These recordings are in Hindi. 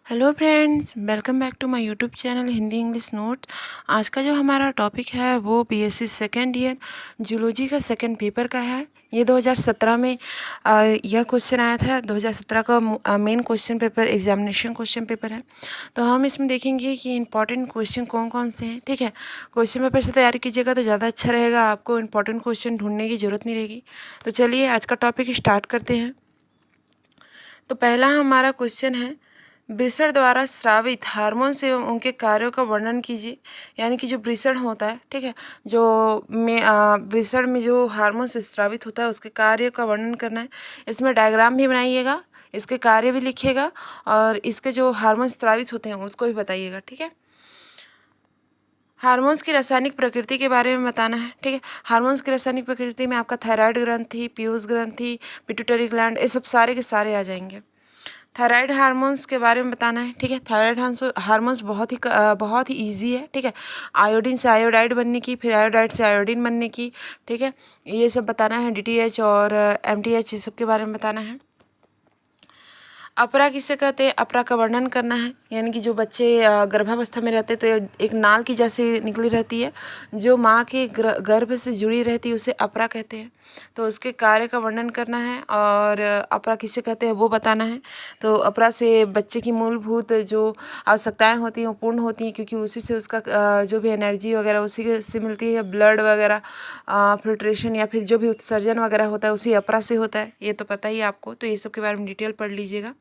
Hello friends, welcome back to my YouTube channel Hindi English notes. आज का जो हमारा टॉपिक है वो बीएससी सेकेंड ईयर जूलॉजी का सेकेंड पेपर का है। ये 2017 में यह क्वेश्चन आया था। 2017 का main question paper examination question paper है। तो हम इसमें देखेंगे कि इंपॉर्टेंट क्वेश्चन कौन कौन से हैं। ठीक है, क्वेश्चन पेपर से तैयारी कीजिएगा तो ज़्यादा अच्छा रहेगा, आपको इंपॉर्टेंट क्वेश्चन ढूंढने की ज़रूरत नहीं रहेगी। तो चलिए आज का टॉपिक स्टार्ट करते हैं। तो पहला हमारा क्वेश्चन है, वृषण द्वारा स्रावित हार्मोन से उनके कार्यों का वर्णन कीजिए। यानी कि जो वृषण होता है, ठीक है, जो वृषण में जो हार्मोन से स्रावित होता है उसके कार्य का वर्णन करना है। इसमें डायग्राम भी बनाइएगा, इसके कार्य भी लिखिएगा और इसके जो हार्मोन स्रावित होते हैं उसको भी बताइएगा। ठीक है, हार्मोन्स की रासायनिक प्रकृति के बारे में बताना है। ठीक है, हार्मोन्स की रासायनिक प्रकृति में आपका थायराइड ग्रंथि, पीयूष ग्रंथि, पिट्यूटरी ग्लैंड, ये सब सारे के सारे आ जाएंगे। थायराइड हार्मोन्स के बारे में बताना है। ठीक है, थायराइड हार्मोन्स बहुत ही ईजी है। ठीक है, आयोडीन से आयोडाइड बनने की, फिर आयोडाइड से आयोडीन बनने की। ठीक है, ये सब बताना है। डीटीएच और एमटीएच ये सब के बारे में बताना है। अपरा किसे कहते हैं, अपरा का वर्णन करना है। यानी कि जो बच्चे गर्भावस्था में रहते हैं तो एक नाल की जैसे निकली रहती है, जो माँ के गर्भ से जुड़ी रहती है, उसे अपरा कहते हैं। तो उसके कार्य का वर्णन करना है और अपरा किसे कहते हैं वो बताना है। तो अपरा से बच्चे की मूलभूत जो आवश्यकताएं होती हैं वो पूर्ण होती हैं, क्योंकि उसी से उसका जो भी एनर्जी वगैरह उसी से मिलती है। ब्लड वगैरह फिल्ट्रेशन या फिर जो भी उत्सर्जन वगैरह होता है उसी अपरा से होता है, ये तो पता ही है आपको। तो ये सब के बारे में डिटेल पढ़ लीजिएगा,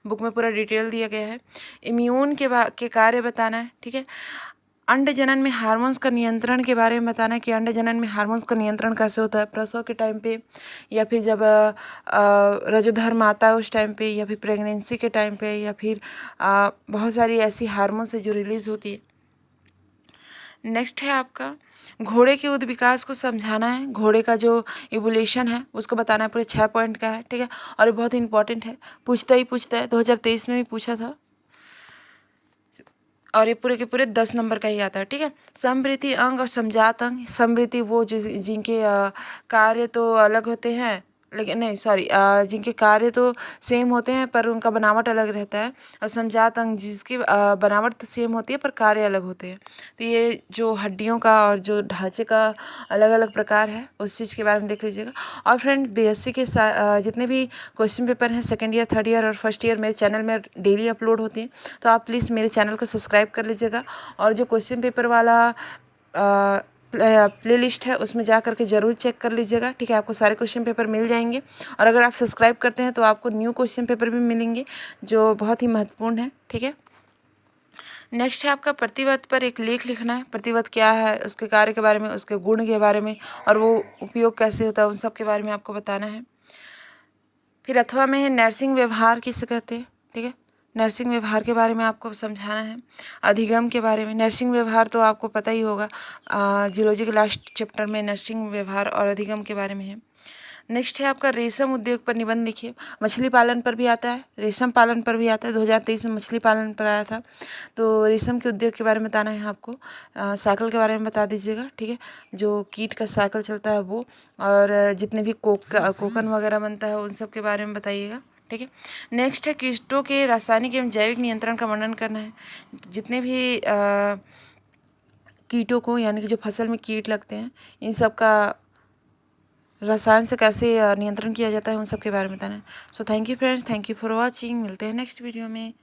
बुक में पूरा डिटेल दिया गया है। इम्यून के कार्य बताना है। ठीक है, अंड जनन में हार्मोन्स का नियंत्रण के बारे में बताना है कि अंड जनन में हार्मोन्स का नियंत्रण कैसे होता है, प्रसव के टाइम पे या फिर जब रजोधर्म आता है उस टाइम पे, या फिर प्रेगनेंसी के टाइम पे, या फिर बहुत सारी ऐसी हार्मोन्स है जो रिलीज होती है। नेक्स्ट है आपका घोड़े के उद विकास को समझाना है। घोड़े का जो इवोल्यूशन है उसको बताना है। पूरे 6 पॉइंट का है। ठीक है, और ये बहुत इंपॉर्टेंट है, पूछता है। 2023 में भी पूछा था और ये पूरे के पूरे 10 नंबर का ही आता है। ठीक है, समृद्धि अंग और समजात अंग। समृद्धि वो जो जिनके कार्य तो अलग होते हैं, लेकिन नहीं सॉरी, जिनके कार्य तो सेम होते हैं पर उनका बनावट अलग रहता है। और समजात अंग जिसकी बनावट तो सेम होती है पर कार्य अलग होते हैं। तो ये जो हड्डियों का और जो ढांचे का अलग अलग प्रकार है उस चीज़ के बारे में देख लीजिएगा। और फ्रेंड बीएससी के जितने भी क्वेश्चन पेपर हैं सेकेंड ईयर, थर्ड ईयर और फर्स्ट ईयर मेरे चैनल में डेली अपलोड होती हैं, तो आप प्लीज़ मेरे चैनल को सब्सक्राइब कर लीजिएगा। और जो क्वेश्चन पेपर वाला प्ले लिस्ट है उसमें जा करके ज़रूर चेक कर लीजिएगा। ठीक है, आपको सारे क्वेश्चन पेपर मिल जाएंगे। और अगर आप सब्सक्राइब करते हैं तो आपको न्यू क्वेश्चन पेपर भी मिलेंगे जो बहुत ही महत्वपूर्ण है। ठीक है, नेक्स्ट है आपका प्रतिवत पर एक लेख लिखना है। प्रतिवत क्या है, उसके कार्य के बारे में, उसके गुण के बारे में और वो उपयोग कैसे होता है उन सब के बारे में आपको बताना है। फिर अथवा में है नर्सिंग व्यवहार किसे कहते हैं। ठीक है, नर्सिंग व्यवहार के बारे में आपको समझाना है। अधिगम के बारे में, नर्सिंग व्यवहार तो आपको पता ही होगा, जूलॉजी के लास्ट चैप्टर में नर्सिंग व्यवहार और अधिगम के बारे में है। नेक्स्ट है आपका रेशम उद्योग पर निबंध लिखिए। मछली पालन पर भी आता है, रेशम पालन पर भी आता है। 2023 में मछली पालन पर आया था। तो रेशम के उद्योग के बारे में बताना है आपको। साइकिल के बारे में बता दीजिएगा। ठीक है, जो कीट का साइकिल चलता है वो, और जितने भी कोकन वगैरह बनता है उन सब के बारे में बताइएगा। ठीक है, नेक्स्ट है कीटों के रासायनिक एवं जैविक नियंत्रण का वर्णन करना है। जितने भी कीटों को, यानी कि जो फसल में कीट लगते हैं, इन सब का रसायन से कैसे नियंत्रण किया जाता है उन सब के बारे में बताना है। So thank you friends, thank you for watching. मिलते हैं नेक्स्ट वीडियो में।